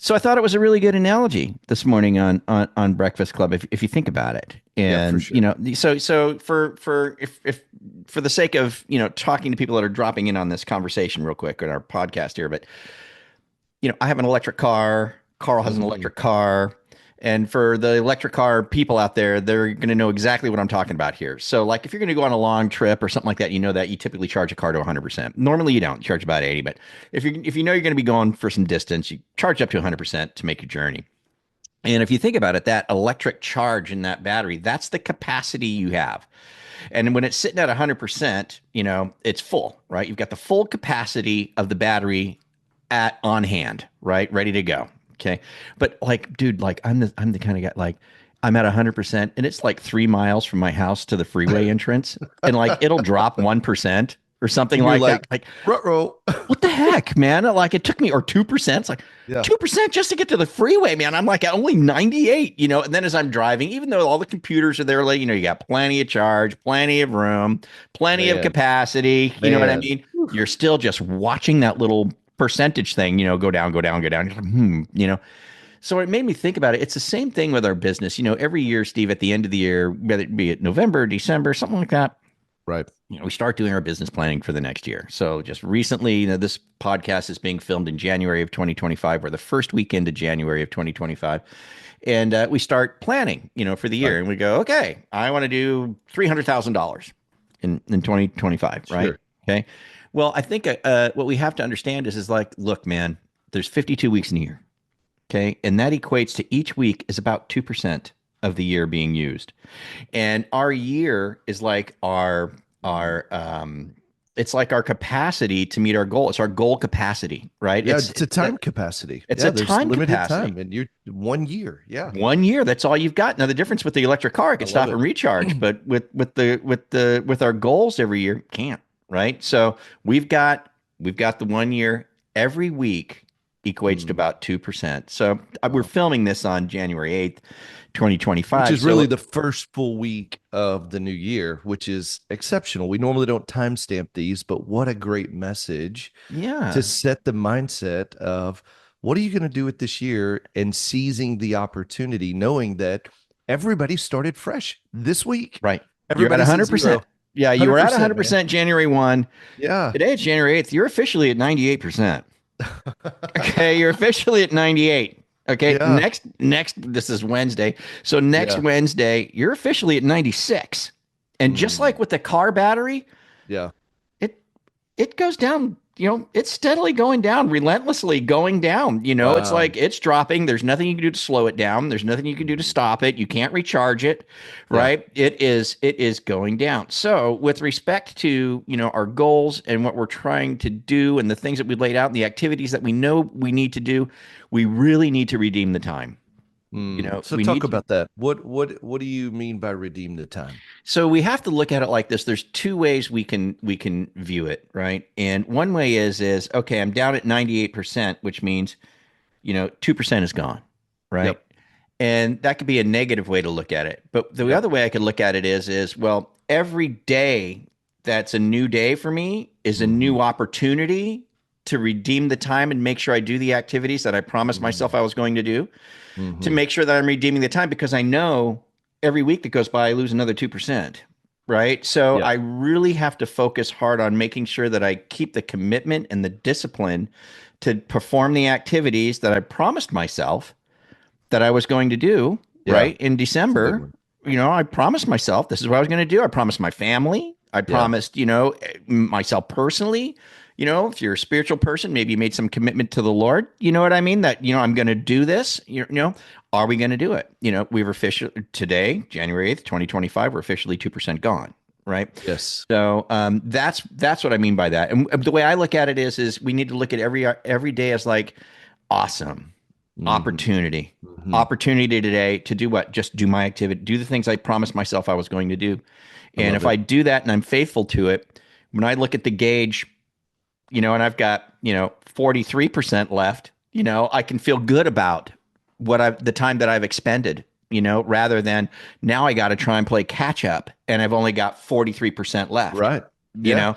So I thought it was a really good analogy this morning on Breakfast Club, if you think about it. Yeah, for And sure. so for if for the sake of talking to people that are dropping in on this conversation real quick on our podcast here, but I have an electric car. Carl has an Hmm. electric car. And for the electric car people out there, they're going to know exactly what I'm talking about here. So, like, if you're going to go on a long trip or something like that, that you typically charge a car to 100%. Normally, you don't. You charge about 80, but if you know you're going to be going for some distance, you charge up to 100% to make your journey. And if you think about it, that electric charge in that battery, that's the capacity you have. And when it's sitting at 100%, it's full, right? You've got the full capacity of the battery at on hand, right? Ready to go. Okay. But like, dude, like I'm the kind of guy like I'm at 100% and it's like 3 miles from my house to the freeway entrance and like it'll drop 1% or something And you're like that. like, Like, ruh-roh. what the heck, man? Like it took me, or 2%. It's like Yeah. 2% just to get to the freeway, man. I'm like at only 98, and then as I'm driving, even though all the computers are there, like, you got plenty of charge, plenty of room, plenty of Man, capacity. You know what I man. mean? You're still just watching that little percentage thing, go down, go down, go down. You're like, So it made me think about it. It's the same thing with our business. Every year, Steve, at the end of the year, whether it be November, December, something like that, Right. we start doing our business planning for the next year. So just recently, this podcast is being filmed in January of 2025, or the first weekend of January of 2025. And we start planning, for the year. Right. And we go, okay, I want to do $300,000 in 2025, right? Sure. Okay. Well, I think what we have to understand is like, look, man, there's 52 weeks in a year. Okay. And that equates to each week is about 2% of the year being used. And our year is like our it's like our capacity to meet our goal. It's our goal capacity, right? Yeah, It's it's a it's a, time capacity. it's Yeah, a there's time limited capacity. time and you're 1 year. Yeah. 1 year, that's all you've got. Now the difference with the electric car, it I can love stop and it. recharge, but with our goals every year, can't, right? So we've got the 1 year. Every week equates to Mhm. about 2%. So we're Wow. filming this on January 8th, Which 2025. is really So the first full week of the new year, which is exceptional. We normally don't timestamp these, but what a great message to yeah, set the mindset of what are you going to do with this year and seizing the opportunity, knowing that everybody started fresh this week. right. You're at Everybody's at 100%. zero. Yeah, you were at 100%, man. 100% January 1. Yeah. Today it's January 8th. You're officially at 98%. Okay, you're officially at 98. Okay, Yeah. next this is Wednesday. So next Yeah. Wednesday, you're officially at 96. And just Mm, like with the car battery, yeah. it it goes down, it's steadily going down, relentlessly going down. It's Wow. like it's dropping. There's nothing you can do to slow it down. There's nothing you can do to Mhm. stop it. You can't recharge it, Yeah. right? It is going down. So with respect to, our goals and what we're trying to do and the things that we laid out and the activities that we know we need to do, we really need to redeem the time. So We talk need to, about that. What do you mean by redeem the time? so we have to look at it like this. There's two ways we can view it, right? And one way is okay, I'm down at 98%, which means, 2% is gone, right? Yep. And that could be a negative way to look at it. But the Yep. other way I could look at it is well, every day that's a new day for me is a Hmm. new opportunity to redeem the time and make sure I do the activities that I promised myself I was going to do, to Hmm. make sure that I'm redeeming the time, because I know every week that goes by, I lose another 2%. Right. So Yeah. I really have to focus hard on making sure that I keep the commitment and the discipline to perform the activities that I promised myself that I was going to do, Yeah. right? In It's a big December, one. I promised myself this is what I was going to do. I promised my family. I Yeah. promised, myself personally. If you're a spiritual person, maybe you made some commitment to the Lord. You know what I mean? That, I'm going to do this. Are we going to do it? We've officially today, January 8th, 2025, we're officially 2% gone. Right. Yes. So that's what I mean by that. And the way I look at it is we need to look at every day as like awesome Hmm. opportunity. Hmm. Opportunity today to do what? Just do my activity, do the things I promised myself I was going to do. I And love if I it. do that and I'm faithful to it, when I look at the gauge, and I've got, 43% left, I can feel good about the time that I've expended, rather than now I got to try and play catch up and I've only got 43% left, Right. you Yeah. know?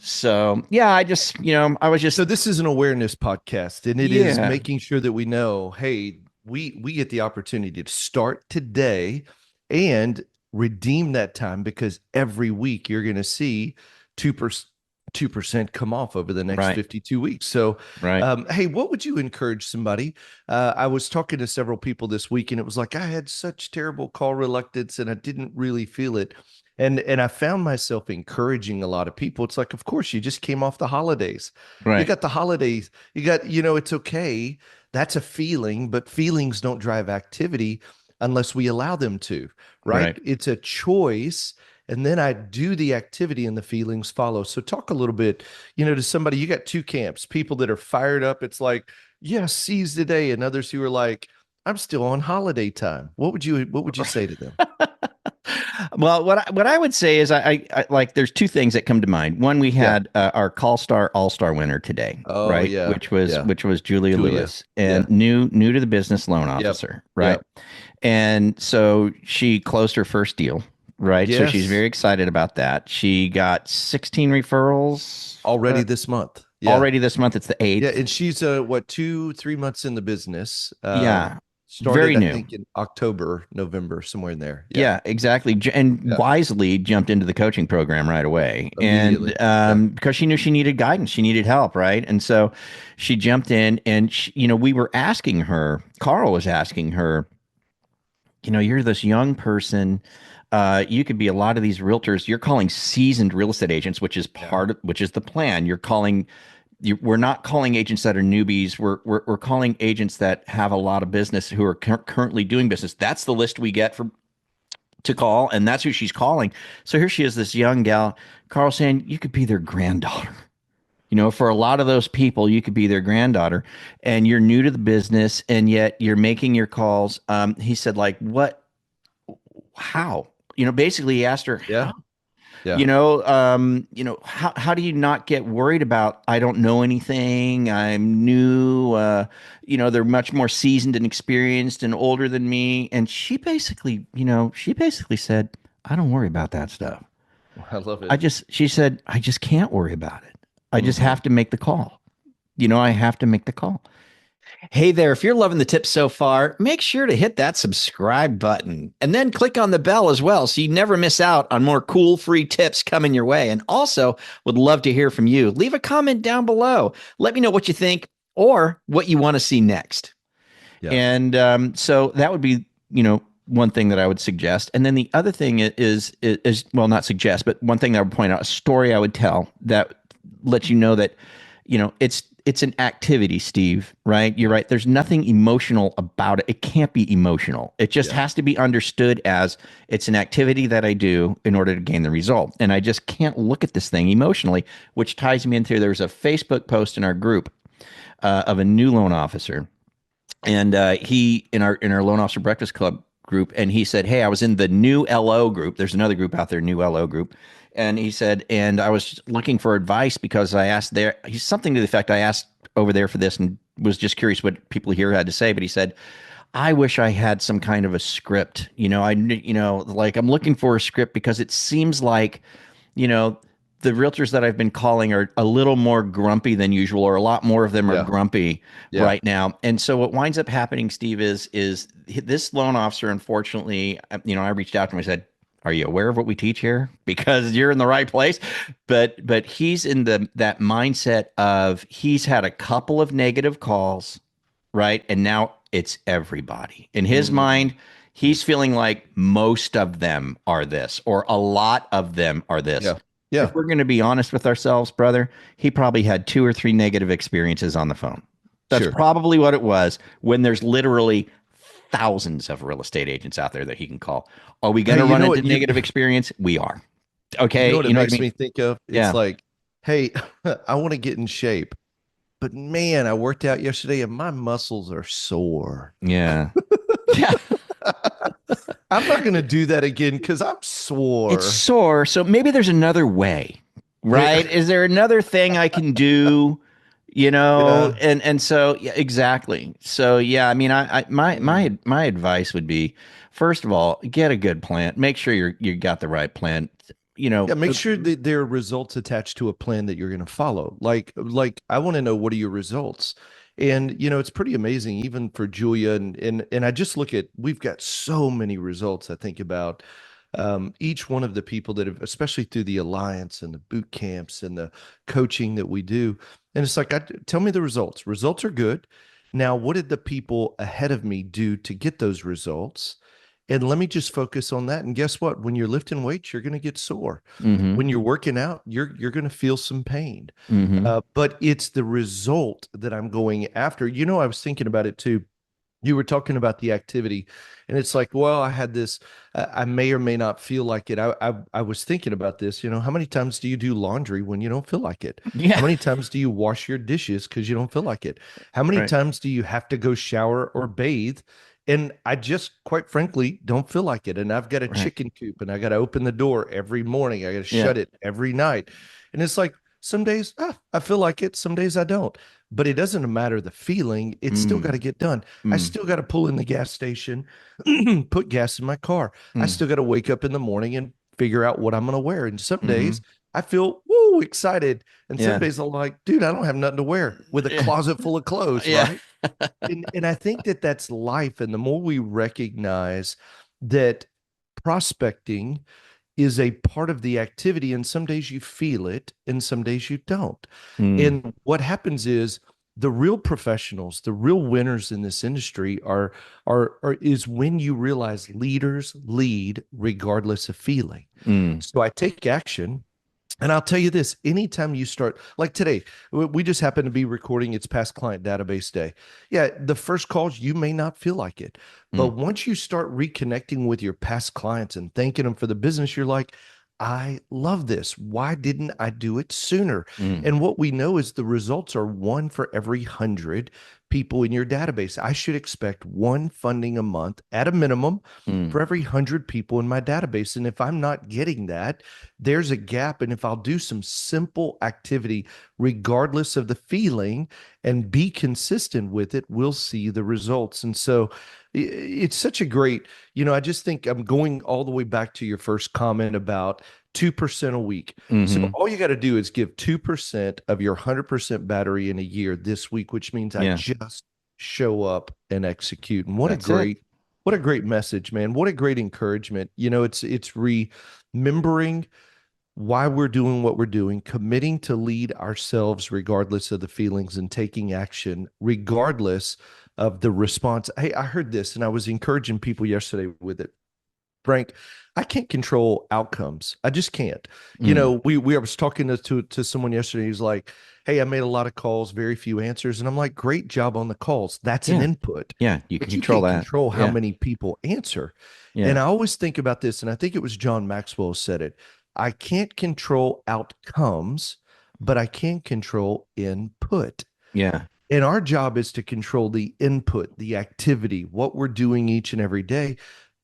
So yeah, I just, I was So just, this is an awareness podcast, and it is yeah, making sure that we know, hey, we get the opportunity to start today and redeem that time, because every week you're going to see 2% 2% come off over the next right, 52 weeks. So, right, hey, what would you encourage somebody? I was talking to several people this week, and it was like I had such terrible call reluctance, and I didn't really feel it. And I found myself encouraging a lot of people. It's like, of course, you just came off the holidays. You right, got the holidays. You got, it's okay. That's a feeling, but feelings don't drive activity unless we allow them to, right? right. It's a choice. And then I do the activity and the feelings follow. So talk a little bit, to somebody. You got two camps: people that are fired up. It's like, yes, seize the day, and others who are like, I'm still on holiday time. What would you say to them? Well, what I would say is I like there's two things that come to mind. One, we Yeah. had our Call Star All Star winner today, Oh right? yeah. Yeah. Which was Julia Julia. Lewis, Yeah. and new to the business loan Yep. officer, right? Yep. And so she closed her first deal, right? So she's Yes. very excited about that. She got 16 referrals Already this month. Yeah. already this month. It's the Yeah, eighth. and she's 2, 3 months in the business. Yeah, Started, very I new. think, in October, November, somewhere in there. Yeah. Yeah, exactly. And Yeah. wisely jumped into the coaching program right away. And Immediately. Yeah. because she knew she needed guidance, she needed help, right? And so she jumped in and, we were asking her, Carl was asking her, you're this young person. You could be a lot of these realtors. You're calling seasoned real estate agents, which is Yeah. which is the plan. We're not calling agents that are newbies. We're calling agents that have a lot of business who are currently doing business. That's the list we get to call, and that's who she's calling. So here she is, this young gal, Carl, saying you could be their granddaughter. For a lot of those people, you could be their granddaughter, and you're new to the business, and yet you're making your calls. He said, like, what? How? Basically, he asked her Yeah. how. Yeah. How do you not get worried about, I don't know anything, I'm new, they're much more seasoned and experienced and older than me. And she basically said, I don't worry about that stuff. I love it. She said, I just can't worry about it. I just Hmm. have to make the call. I have to make the call. Hey there, if you're loving the tips so far, make sure to hit that subscribe button and then click on the bell as well so you never miss out on more cool free tips coming your way. And also, would love to hear from you. Leave a comment down below. Let me know what you think or what you want to see next. Yeah. And so that would be, one thing that I would suggest. And then the other thing is well, not suggest, but one thing that I would point out, a story I would tell that lets you know that, it's an activity, Steve, right? You're right. There's nothing emotional about it. It can't be emotional. It just Yeah. has to be understood as it's an activity that I do in order to gain the result. And I just can't look at this thing emotionally, which ties me into there's a Facebook post in our group of a new loan officer, and he in our loan officer breakfast club group, and he said, hey, I was in the new LO group. There's another group out there, new LO group. And he said, and I was looking for advice because I asked there, he's something to the effect, I asked over there for this and was just curious what people here had to say. But he said, I wish I had some kind of a script. Like I'm looking for a script because it seems like, you know, the realtors that I've been calling are a little more grumpy than usual, or a lot more of them are Yeah. grumpy Yeah. right now. And so what winds up happening, Steve, is this loan officer, unfortunately, I reached out to him. I said, are you aware of what we teach here? Because you're in the right place. But he's in that mindset of he's had a couple of negative calls, right? And now it's everybody. In his Mm-hmm. mind, he's feeling like most of them are this, or a lot of them are this. Yeah. Yeah. If we're going to be honest with ourselves, brother, he probably had two or three negative experiences on the phone. That's Sure. probably what it was, when there's literally thousands of real estate agents out there that he can call. Are we going Hey, to you run know into what negative experience? We are. you know Okay. what it You know what I makes mean? me think of? It's Yeah. like, hey, I want to get in shape, but man, I worked out yesterday and my muscles are sore. Yeah. Yeah. I'm not going to do that again because I'm It's sore. sore. So maybe there's another way, right? Is there another thing I can do? Yeah. And so yeah, exactly. So yeah, I mean, I my Mm. my my advice would be, first of all, get a good plan. Make sure you got the right plan. you Yeah, know, make sure that there are results attached to a plan that you're going to follow. Like I want to know, what are your results? And it's pretty amazing, even for Julia. And I just look at, we've got so many results. I think about each one of the people that have, especially through the alliance and the boot camps and the coaching that we do. And it's like, tell me the results. Results are good. Now, what did the people ahead of me do to get those results? And let me just focus on that. And guess what? When you're lifting weights, you're going to get sore. hmm When you're working out, you're going to feel some pain. hmm But it's the result that I'm going after. I was thinking about it too. You were talking about the activity, and it's like, well, I had this. I may or may not feel like it. I was thinking about this. How many times do you do laundry when you don't feel like it? How Yeah. many times do you wash your dishes because you don't feel like it? How many Right. times do you have to go shower or bathe? And I just, quite frankly, don't feel like it. And I've got a Right. chicken coop, and I got to open the door every morning. I got to Yeah. shut it every night. And it's like, some days I feel like it, some days I don't. But it doesn't matter the feeling, it's still got to Mm. get done. I Mm. still got to pull in the gas station, put gas in my car. I Mm. still got to wake up in the morning and figure out what I'm going to wear. And some hmm days I feel woo excited. And some Yeah. days I'm like, dude, I don't have nothing to wear with a Yeah. closet full of clothes, Yeah. right? And I think that that's life. And the more we recognize that prospecting is a part of the activity, and some days you feel it and some days you don't. Mm. And what happens is, the real professionals, the real winners in this industry are is when you realize leaders lead regardless of feeling. Mm. So I take action. And I'll tell you this, anytime you start, like today, we just happen to be recording, it's past client database day. Yeah, the first calls, you may not feel like it. But Mm. once you start reconnecting with your past clients and thanking them for the business, you're like, I love this. Why didn't I do it sooner? Mm. And what we know is the results are one for every 100 people in your database. I should expect one funding a month at a minimum Mm. for every 100 people in my database. And if I'm not getting that, there's a gap. And if I'll do some simple activity, regardless of the feeling, and be consistent with it, we'll see the results. And so it's such a great, I just think I'm going all the way back to your first comment about 2% a week. So hmm all you got to do is give 2% of your 100% battery in a year this week, which means I Yeah. just show up and execute. And That's it. what a great message, man. What a great encouragement. It's remembering why we're doing what we're doing, committing to lead ourselves regardless of the feelings, and taking action regardless of the response. Hey, I heard this and I was encouraging people yesterday with it. Frank, I can't control outcomes. I just can't. Mm. We I was talking to someone yesterday. He's like, "Hey, I made a lot of calls, very few answers," and I'm like, "Great job on the calls. That's an Yeah. input, Yeah. You can but you control can't that. control how Yeah. many people answer." Yeah. And I always think about this, and I think it was John Maxwell said it. I can't control outcomes, but I can control input. Yeah. And our job is to control the input, the activity, what we're doing each and every day.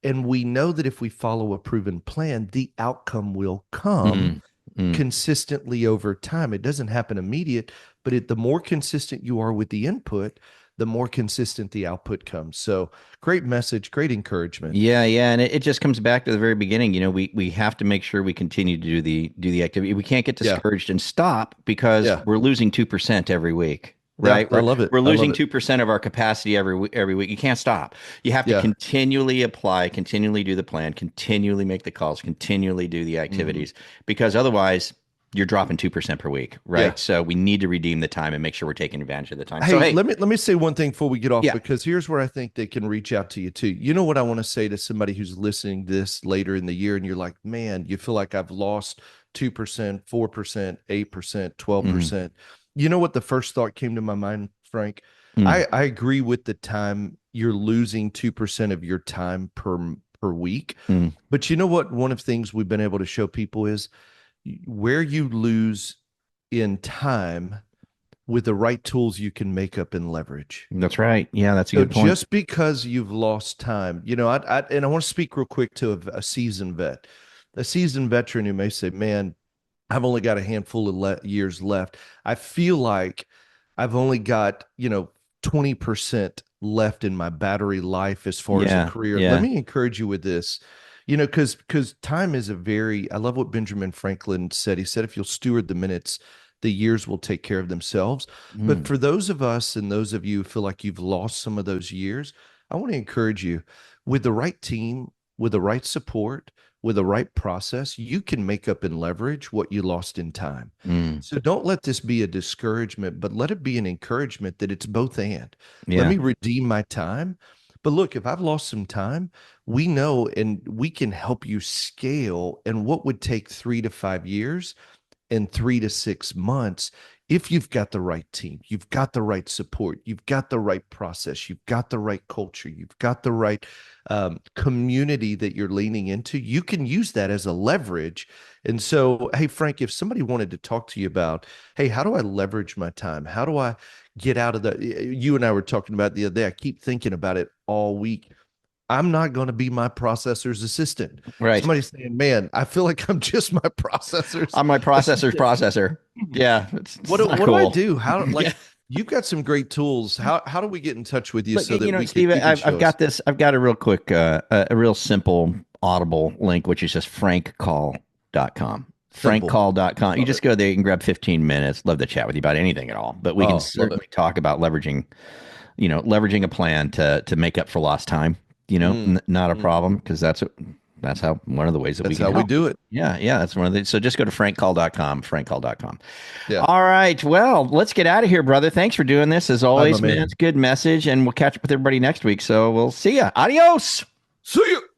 And we know that if we follow a proven plan, the outcome will come Mm. Mm. consistently over time. It doesn't happen immediate, but the more consistent you are with the input, the more consistent the output comes. So great message, great encouragement. Yeah, yeah, and it just comes back to the very beginning. We have to make sure we continue to do the activity. We can't get Yeah. discouraged and stop because Yeah. we're losing 2% every week, Yeah. right? I We're love it. we're I love losing it. 2% of our capacity every week. You can't stop. You have to Yeah. continually apply, continually do the plan, continually make the calls, continually do the Mhm. activities because otherwise you're dropping 2% per week, Yeah. right? So we need to redeem the time and make sure we're taking advantage of the time. So Hey, hey, let me say one thing before we get off, yeah, because here's where I think they can reach out to you too. You know what I want to say to somebody who's listening to this later in the year, and you're like, man, you feel like I've lost 2%, 4%, 8%, mm, 12%. You know what the first thought came to my mind, Frank? mm, I agree with the time you're losing 2% of your time per week. mm, But you know what? One of the things we've been able to show people is where you lose in time, with the right tools, you can make up and leverage. that's right. Yeah, that's a So good point. just because you've lost time, and I want to speak real quick to a seasoned vet, a seasoned veteran who may say, "Man, I've only got a handful of years left. I feel like I've only got 20% left in my battery life as far as a Yeah, career." Let yeah. me encourage you with this. because time is a very, I love what Benjamin Franklin said. He said, if you'll steward the minutes, the years will take care of themselves. But Mm, for those of us and those of you who feel like you've lost some of those years, I want to encourage you with the right team, with the right support, with the right process, you can make up and leverage what you lost in time. mm, So don't let this be a discouragement, but let it be an encouragement that it's both and. Let yeah. me redeem my time. But look, if I've lost some time, we know and we can help you scale. And what would take 3 to 5 years in 3 to 6 months, if you've got the right team, you've got the right support, you've got the right process, you've got the right culture, you've got the right community that you're leaning into, you can use that as a leverage. And so, hey, Frank, if somebody wanted to talk to you about, hey, how do I leverage my time? How do I get out of the, you and I were talking about the other day, I keep thinking about it all week. I'm not going to be my processor's assistant. Right. Somebody's saying, man, I feel like I'm just my processor's I'm my processor's assistant. processor. Yeah, What it's not do I cool. do? How Yeah. like you've got some great tools. How do we get in touch with you Look, so that we could Steve, you can I've show got us? this. I've got a real quick, a real simple Audible link, which is just frankcall.com. Simple. Frankcall.com. You Love just it. go there, you can grab 15 minutes. Love to chat with you about anything at all. But we can Oh, love it. certainly talk about leveraging a plan to make up for lost time. Not a Mm. problem because that's how one of the ways that we That's can how we help. do it. Yeah, yeah, that's one of the. So just go to frankcall.com, frankcall.com. Yeah. All right. Well, let's get out of here, brother. Thanks for doing this as Bye, my always, man. man. It's a good message, and we'll catch up with everybody next week. So we'll see ya. Adios. See you.